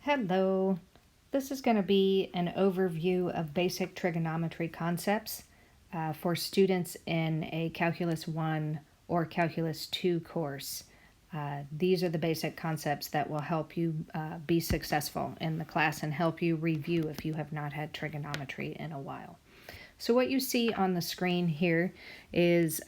Hello. This is going to be an overview of basic trigonometry concepts for students in a Calculus 1 or Calculus 2 course. These are the basic concepts that will help you be successful in the class and help you review if you have not had trigonometry in a while. So what you see on the screen here is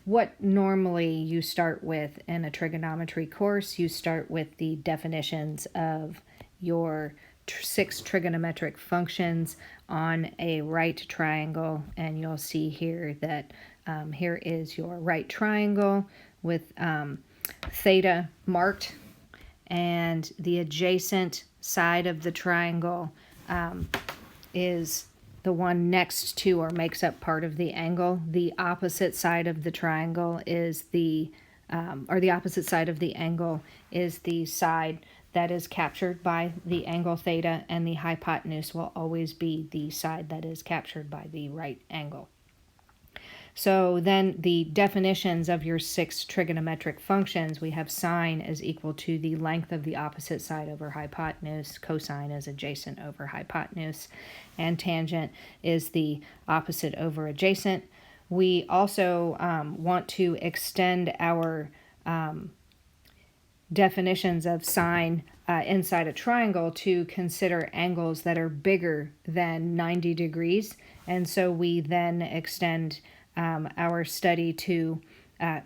what normally you start with in a trigonometry course. You start with the definitions of your 6 trigonometric functions on a right triangle, and you'll see here that here is your right triangle with theta marked, and the adjacent side of the triangle is the one next to or makes up part of the angle. The opposite side of the triangle is the opposite side of the angle is the side that is captured by the angle theta, and the hypotenuse will always be the side that is captured by the right angle. So then the definitions of your 6 trigonometric functions, we have sine is equal to the length of the opposite side over hypotenuse, cosine is adjacent over hypotenuse, and tangent is the opposite over adjacent. We also want to extend our definitions of sine inside a triangle to consider angles that are bigger than 90 degrees, and so we then extend our study to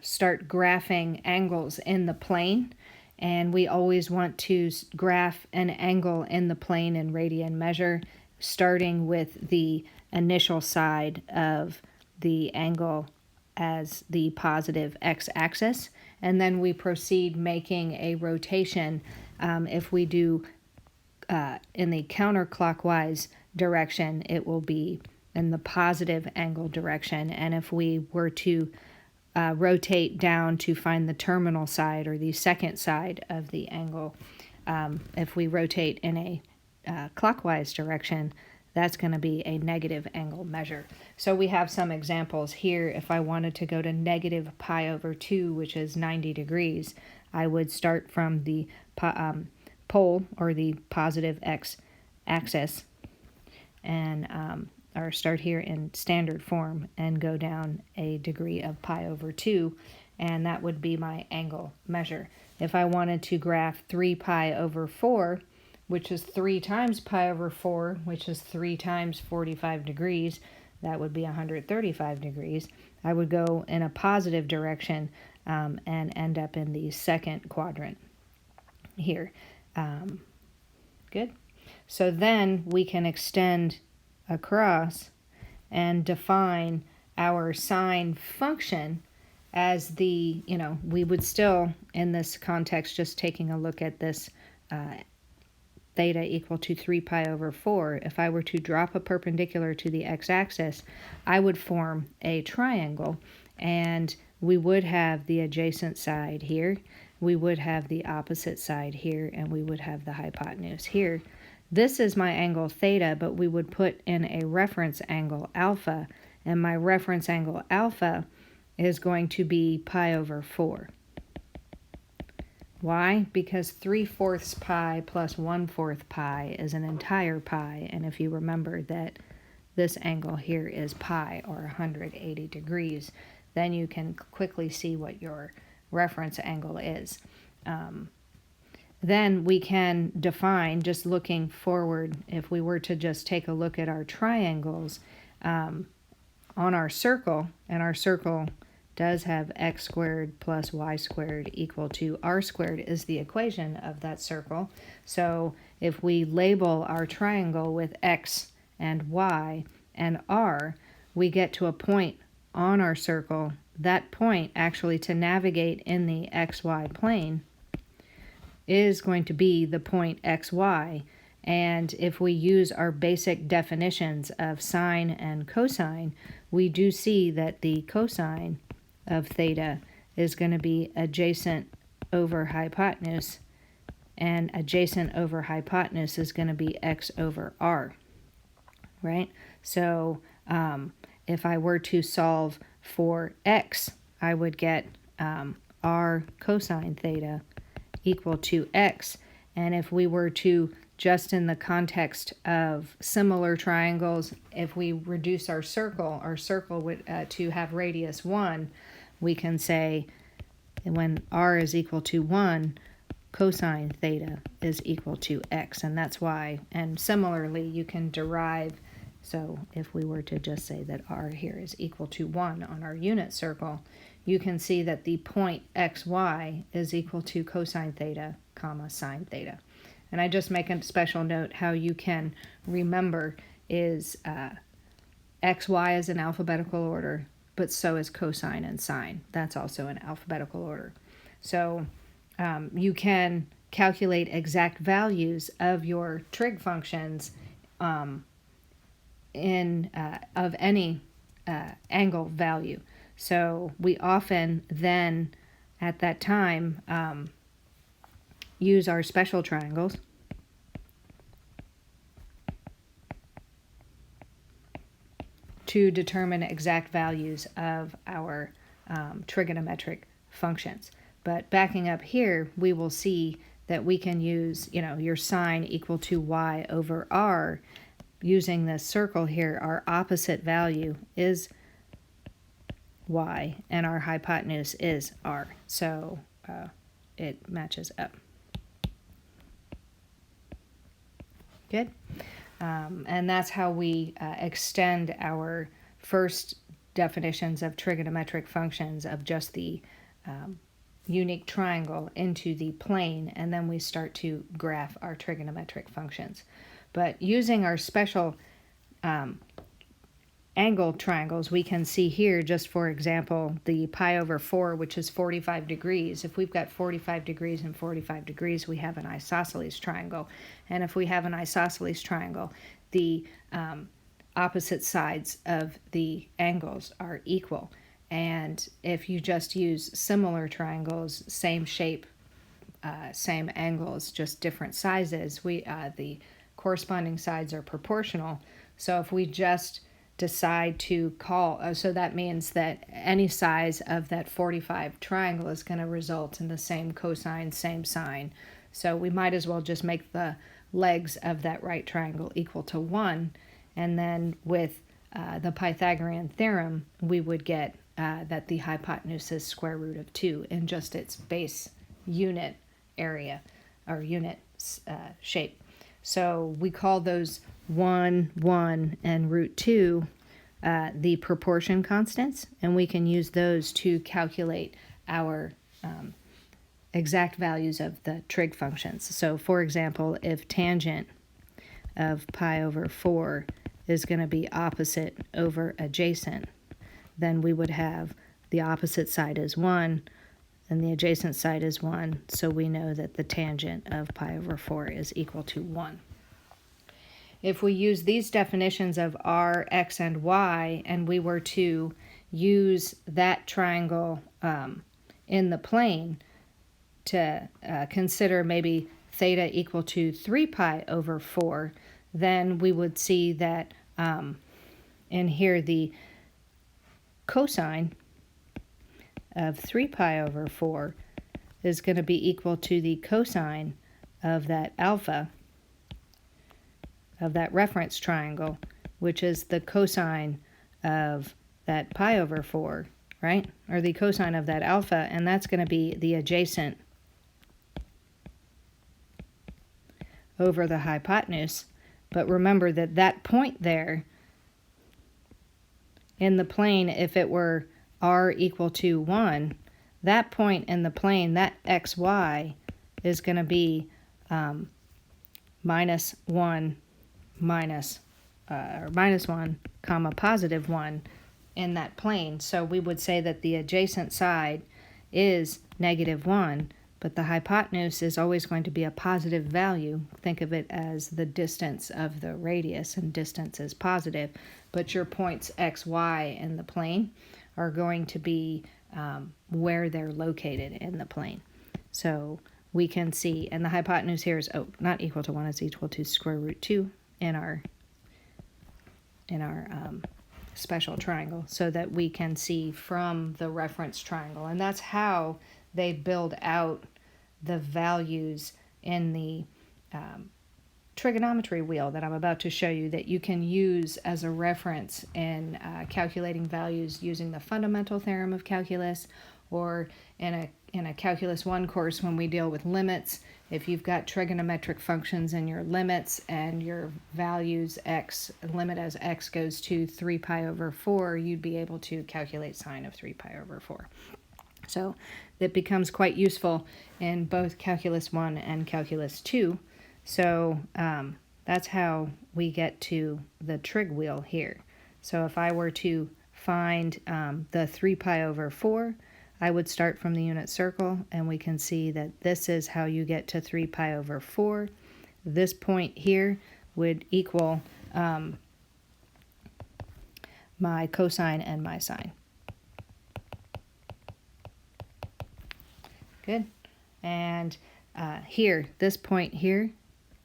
start graphing angles in the plane, and we always want to graph an angle in the plane in radian measure, starting with the initial side of the angle as the positive x-axis, and then we proceed making a rotation. If we do in the counterclockwise direction, it will be in the positive angle direction, and if we were to rotate down to find the terminal side or the second side of the angle, if we rotate in a clockwise direction, that's going to be a negative angle measure. So we have some examples here. If I wanted to go to negative pi over 2, which is 90 degrees, I would start from the pole or the positive x-axis and or start here in standard form and go down a degree of pi over 2, and that would be my angle measure. If I wanted to graph 3 pi over 4, which is 3 times pi over 4, which is 3 times 45 degrees, that would be 135 degrees. I would go in a positive direction and end up in the second quadrant here. Good. So then we can extend across and define our sine function as the, we would still, in this context, just taking a look at this theta equal to 3 pi over 4, if I were to drop a perpendicular to the x-axis, I would form a triangle, and we would have the adjacent side here, we would have the opposite side here, and we would have the hypotenuse here. This is my angle theta, but we would put in a reference angle alpha, and my reference angle alpha is going to be pi over 4. Why? Because 3/4 pi plus 1/4 pi is an entire pi, and if you remember that this angle here is pi, or 180 degrees, then you can quickly see what your reference angle is. Then we can define, just looking forward, if we were to just take a look at our triangles on our circle, and our circle does have x squared plus y squared equal to r squared is the equation of that circle. So if we label our triangle with x and y and r, we get to a point on our circle. That point, actually, to navigate in the xy plane, is going to be the point xy, and if we use our basic definitions of sine and cosine, we do see that the cosine of theta is going to be adjacent over hypotenuse, and adjacent over hypotenuse is going to be x over r, right? So if I were to solve for x, I would get r cosine theta equal to x, And if we were to, just in the context of similar triangles, if we reduce our circle would to have radius 1, we can say when r is equal to 1, cosine theta is equal to x. And that's why, and similarly, you can derive, so if we were to just say that r here is equal to 1 on our unit circle, you can see that the point xy is equal to cosine theta, comma, sine theta. And I just make a special note how you can remember is xy is in alphabetical order, but so is cosine and sine. That's also in alphabetical order. So you can calculate exact values of your trig functions of any angle value. So we often then, at that time, use our special triangles to determine exact values of our trigonometric functions. But backing up here, we will see that we can use, your sine equal to y over r. Using this circle here, our opposite value is y, and our hypotenuse is r. So it matches up. Good. And that's how we extend our first definitions of trigonometric functions of just the unique triangle into the plane, and then we start to graph our trigonometric functions. But using our special angle triangles, we can see here, just for example, the pi over 4, which is 45 degrees. If we've got 45 degrees and 45 degrees, we have an isosceles triangle. And if we have an isosceles triangle, the opposite sides of the angles are equal. And if you just use similar triangles, same shape, same angles, just different sizes, the corresponding sides are proportional. So if we just decide to call, so that means that any size of that 45 triangle is going to result in the same cosine, same sine. So we might as well just make the legs of that right triangle equal to 1. And then with the Pythagorean theorem, we would get that the hypotenuse is square root of 2 in just its base unit area or unit shape. So we call those 1, 1, and root 2 the proportion constants, and we can use those to calculate our exact values of the trig functions. So for example, if tangent of pi over 4 is going to be opposite over adjacent, then we would have the opposite side is 1 and the adjacent side is 1, so we know that the tangent of pi over 4 is equal to 1. If we use these definitions of r, x, and y, and we were to use that triangle in the plane to consider maybe theta equal to 3 pi over 4, then we would see that in here the cosine of 3 pi over 4 is going to be equal to the cosine of that alpha of that reference triangle, which is the cosine of that pi over 4, right? Or the cosine of that alpha, and that's going to be the adjacent over the hypotenuse. But remember that that point there in the plane, if it were r equal to 1, that point in the plane, that xy, is going to be minus 1 comma positive 1 in that plane. So we would say that the adjacent side is negative 1, but the hypotenuse is always going to be a positive value. Think of it as the distance of the radius, and distance is positive. But your points x, y in the plane are going to be where they're located in the plane. So we can see, and the hypotenuse here is not equal to 1, it's equal to square root 2 in our special triangle, so that we can see from the reference triangle. And that's how they build out the values in the trigonometry wheel that I'm about to show you that you can use as a reference in calculating values using the fundamental theorem of calculus, or in a Calculus 1 course when we deal with limits. If you've got trigonometric functions in your limits and your values x, limit as x goes to 3 pi over 4, you'd be able to calculate sine of 3 pi over 4. So it becomes quite useful in both Calculus 1 and Calculus 2. So that's how we get to the trig wheel here. So if I were to find the 3 pi over 4, I would start from the unit circle, and we can see that this is how you get to 3 pi over 4. This point here would equal my cosine and my sine. Good. And here, this point here,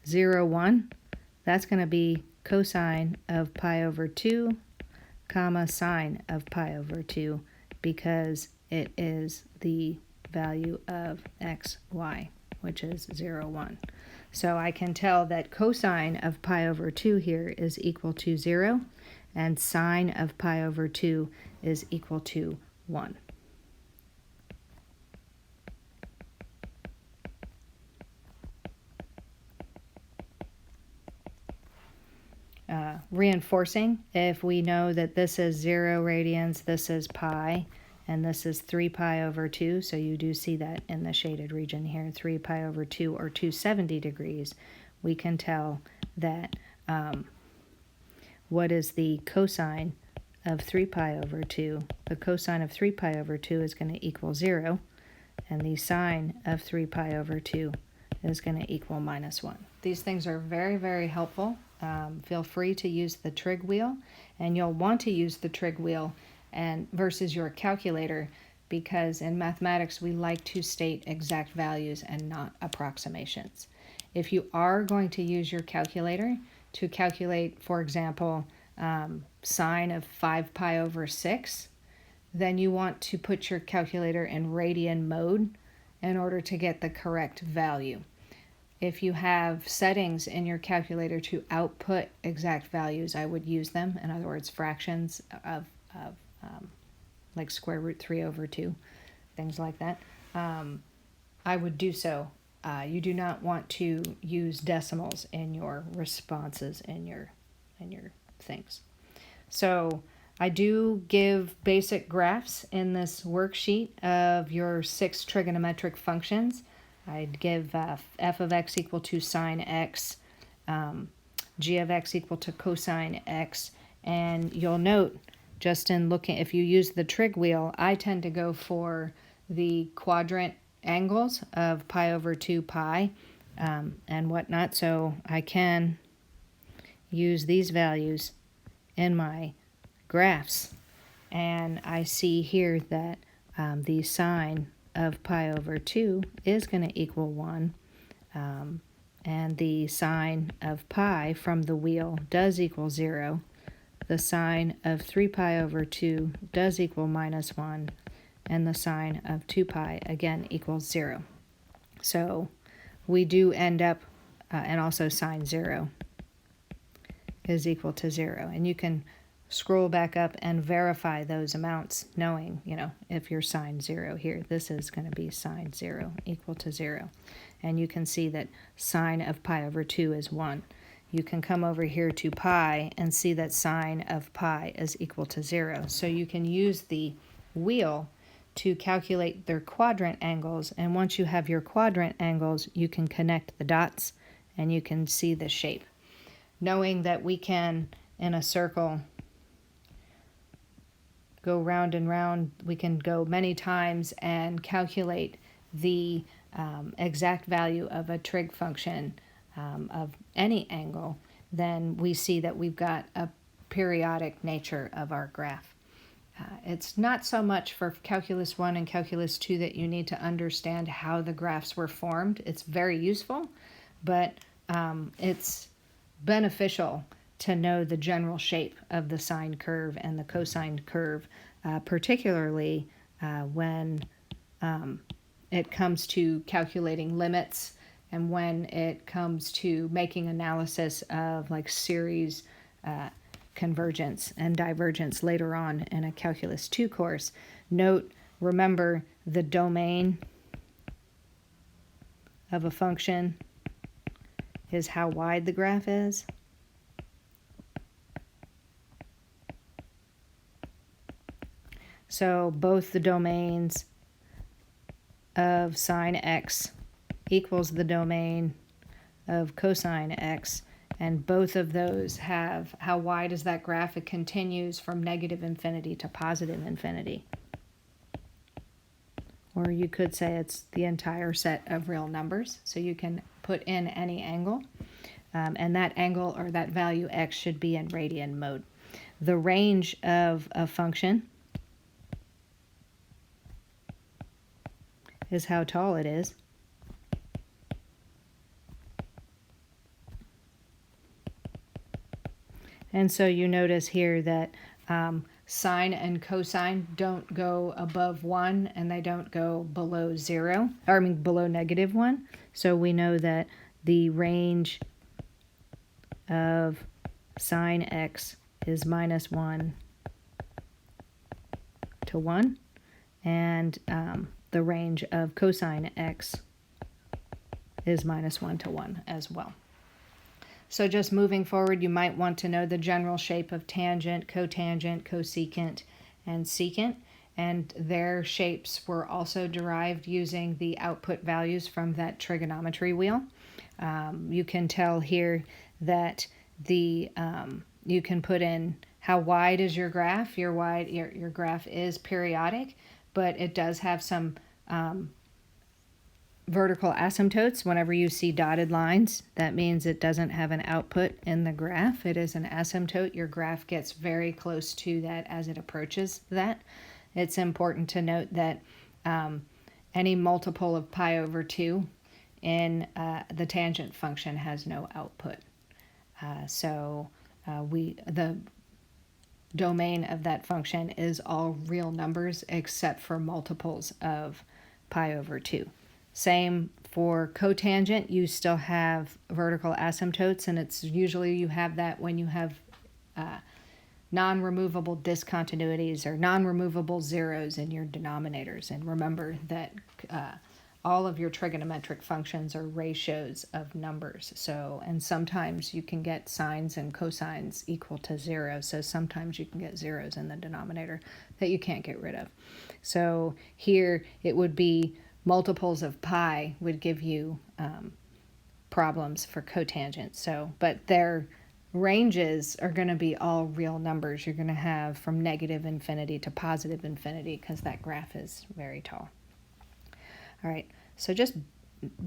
0, 1, that's going to be cosine of pi over 2, comma, sine of pi over 2, because it is the value of x, y, which is 0, 1. So I can tell that cosine of pi over 2 here is equal to 0, and sine of pi over 2 is equal to 1. Reinforcing, if we know that this is 0 radians, this is pi, and this is 3 pi over 2, so you do see that in the shaded region here, 3 pi over 2 or 270 degrees, we can tell that what is the cosine of 3 pi over 2? The cosine of 3 pi over 2 is going to equal 0, and the sine of 3 pi over 2 is going to equal minus 1. These things are very, very helpful. Feel free to use the trig wheel, and you'll want to use the trig wheel versus your calculator, because in mathematics we like to state exact values and not approximations. If you are going to use your calculator to calculate, for example, sine of 5 pi over 6, then you want to put your calculator in radian mode in order to get the correct value. If you have settings in your calculator to output exact values, I would use them. In other words, fractions of like square root 3 over 2, things like that. I would do so. You do not want to use decimals in your responses in your things. So I do give basic graphs in this worksheet of your 6 trigonometric functions. I'd give f of x equal to sine x, g of x equal to cosine x, and you'll note just in looking, if you use the trig wheel, I tend to go for the quadrant angles of pi over 2 pi and whatnot, so I can use these values in my graphs, and I see here that the sine of pi over 2 is going to equal 1, and the sine of pi from the wheel does equal 0. The sine of 3 pi over 2 does equal minus 1, and the sine of 2 pi again equals 0. So we do end up, and also sine 0 is equal to 0. And you can scroll back up and verify those amounts, knowing, if you're sine 0 here, this is going to be sine 0 equal to 0. And you can see that sine of pi over 2 is 1. You can come over here to pi and see that sine of pi is equal to 0. So you can use the wheel to calculate their quadrant angles, and once you have your quadrant angles, you can connect the dots and you can see the shape. Knowing that we can, in a circle, go round and round, we can go many times and calculate the exact value of a trig function of any angle, then we see that we've got a periodic nature of our graph. It's not so much for Calculus 1 and Calculus 2 that you need to understand how the graphs were formed. It's very useful, but it's beneficial to know the general shape of the sine curve and the cosine curve, particularly when it comes to calculating limits and when it comes to making analysis of like series convergence and divergence later on in a Calculus 2 course, remember the domain of a function is how wide the graph is. So both the domains of sine x equals the domain of cosine x, and both of those have how wide is that graph. It continues from negative infinity to positive infinity. Or you could say it's the entire set of real numbers. So you can put in any angle, and that angle or that value x should be in radian mode. The range of a function is how tall it is. And so you notice here that sine and cosine don't go above 1 and they don't go below 0, or I mean below negative 1. So we know that the range of sine x is -1 to 1, and the range of cosine x is -1 to 1 as well. So just moving forward, you might want to know the general shape of tangent, cotangent, cosecant, and secant. And their shapes were also derived using the output values from that trigonometry wheel. You can tell here that you can put in how wide is your graph. Your graph is periodic, but it does have some vertical asymptotes. Whenever you see dotted lines, that means it doesn't have an output in the graph. It is an asymptote. Your graph gets very close to that as it approaches that. It's important to note that any multiple of pi over 2 in the tangent function has no output. The domain of that function is all real numbers except for multiples of pi over 2. Same for cotangent. You still have vertical asymptotes, and it's usually you have that when you have non-removable discontinuities or non-removable zeros in your denominators. And remember that all of your trigonometric functions are ratios of numbers. So, and sometimes you can get sines and cosines equal to 0. So sometimes you can get zeros in the denominator that you can't get rid of. So here it would be multiples of pi would give you problems for cotangent. So, but their ranges are going to be all real numbers. You're going to have from negative infinity to positive infinity because that graph is very tall. All right, so just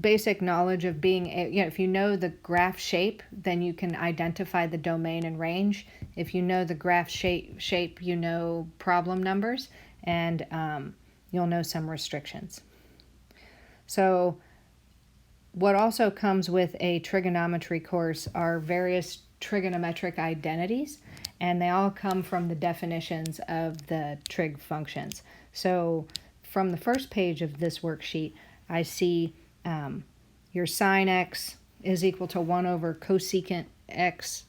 basic knowledge of being, if you know the graph shape, then you can identify the domain and range. If you know the graph shape, you know problem numbers, and you'll know some restrictions. So what also comes with a trigonometry course are various trigonometric identities, and they all come from the definitions of the trig functions. So from the first page of this worksheet, I see your sine x is equal to 1 over cosecant x.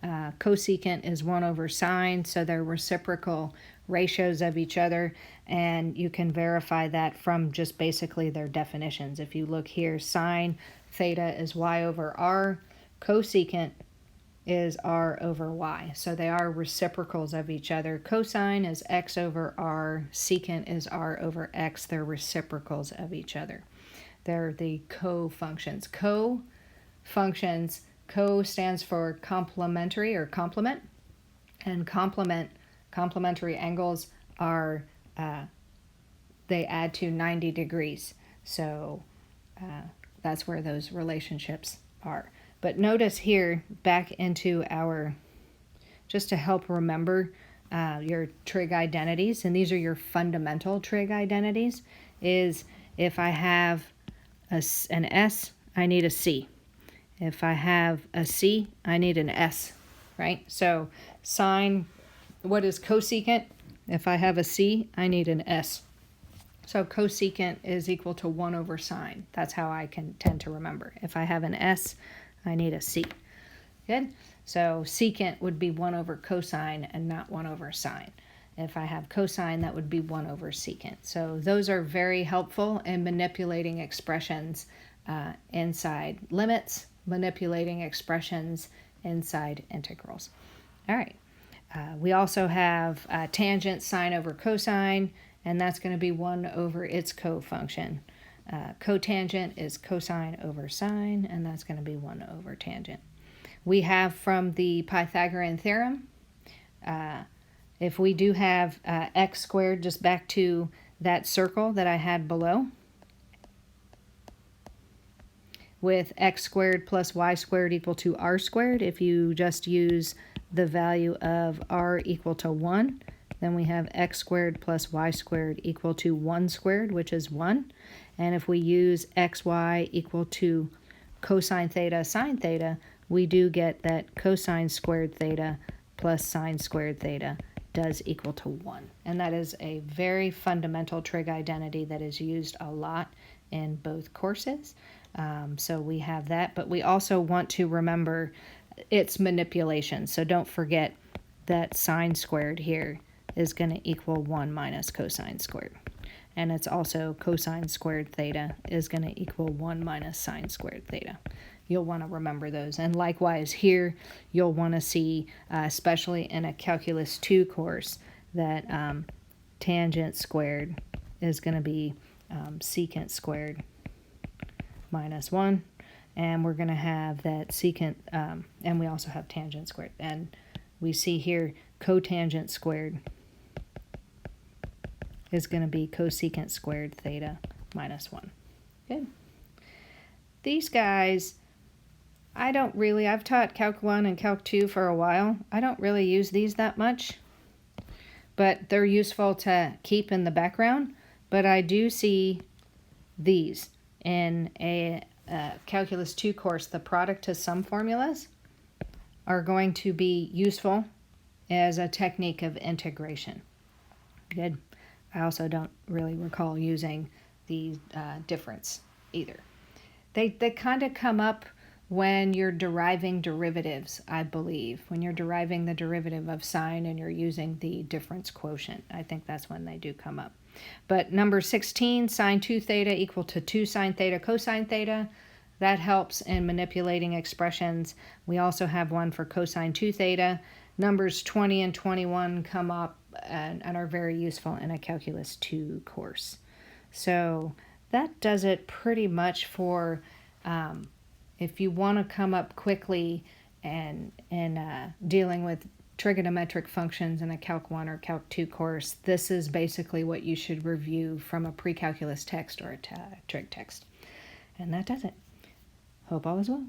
Cosecant is 1 over sine, so they're reciprocal ratios of each other, and you can verify that from just basically their definitions. If you look here, sine theta is y over r, cosecant is r over y. So they are reciprocals of each other. Cosine is x over r, secant is r over x. They're reciprocals of each other. They're the co-functions. Co-functions, co stands for complementary or complement, and complementary angles are, they add to 90 degrees. So that's where those relationships are. But notice here, back into our, just to help remember your trig identities, and these are your fundamental trig identities, is if I have an S, I need a C. If I have a C, I need an S, right? So sine, what is cosecant? If I have a C, I need an S. So cosecant is equal to 1 over sine. That's how I can tend to remember. If I have an S, I need a C. Good? So secant would be 1 over cosine and not 1 over sine. If I have cosine, that would be 1 over secant. So those are very helpful in manipulating expressions inside limits, manipulating expressions inside integrals. All right. We also have tangent sine over cosine, and that's going to be 1 over its cofunction. Cotangent is cosine over sine, and that's going to be 1 over tangent. We have from the Pythagorean theorem, if we do have x squared, just back to that circle that I had below, with x squared plus y squared equal to r squared, if you just use the value of r equal to 1, then we have x squared plus y squared equal to 1 squared, which is 1. And if we use xy equal to cosine theta sine theta, we do get that cosine squared theta plus sine squared theta does equal to 1. And that is a very fundamental trig identity that is used a lot in both courses. So we have that, but we also want to remember its manipulation. So don't forget that sine squared here is going to equal 1 minus cosine squared. And it's also cosine squared theta is going to equal 1 minus sine squared theta. You'll want to remember those. And likewise here, you'll want to see, especially in a Calculus 2 course, that tangent squared is going to be secant squared minus 1. And we're going to have that secant, and we also have tangent squared. And we see here cotangent squared is going to be cosecant squared theta minus 1. Good. These guys, I've taught Calc 1 and Calc 2 for a while. I don't really use these that much, but they're useful to keep in the background. But I do see these in a Calculus 2 course. The product to sum formulas are going to be useful as a technique of integration. Good. I also don't really recall using the difference either. They kind of come up when you're deriving derivatives, I believe. When you're deriving the derivative of sine and you're using the difference quotient. I think that's when they do come up. But number 16, sine 2 theta equal to 2 sine theta cosine theta. That helps in manipulating expressions. We also have one for cosine 2 theta. Numbers 20 and 21 come up and are very useful in a Calculus 2 course. So that does it pretty much for if you want to come up quickly and dealing with trigonometric functions in a Calc 1 or Calc 2 course. This is basically what you should review from a pre-calculus text or a trig text. And that does it. Hope all is well.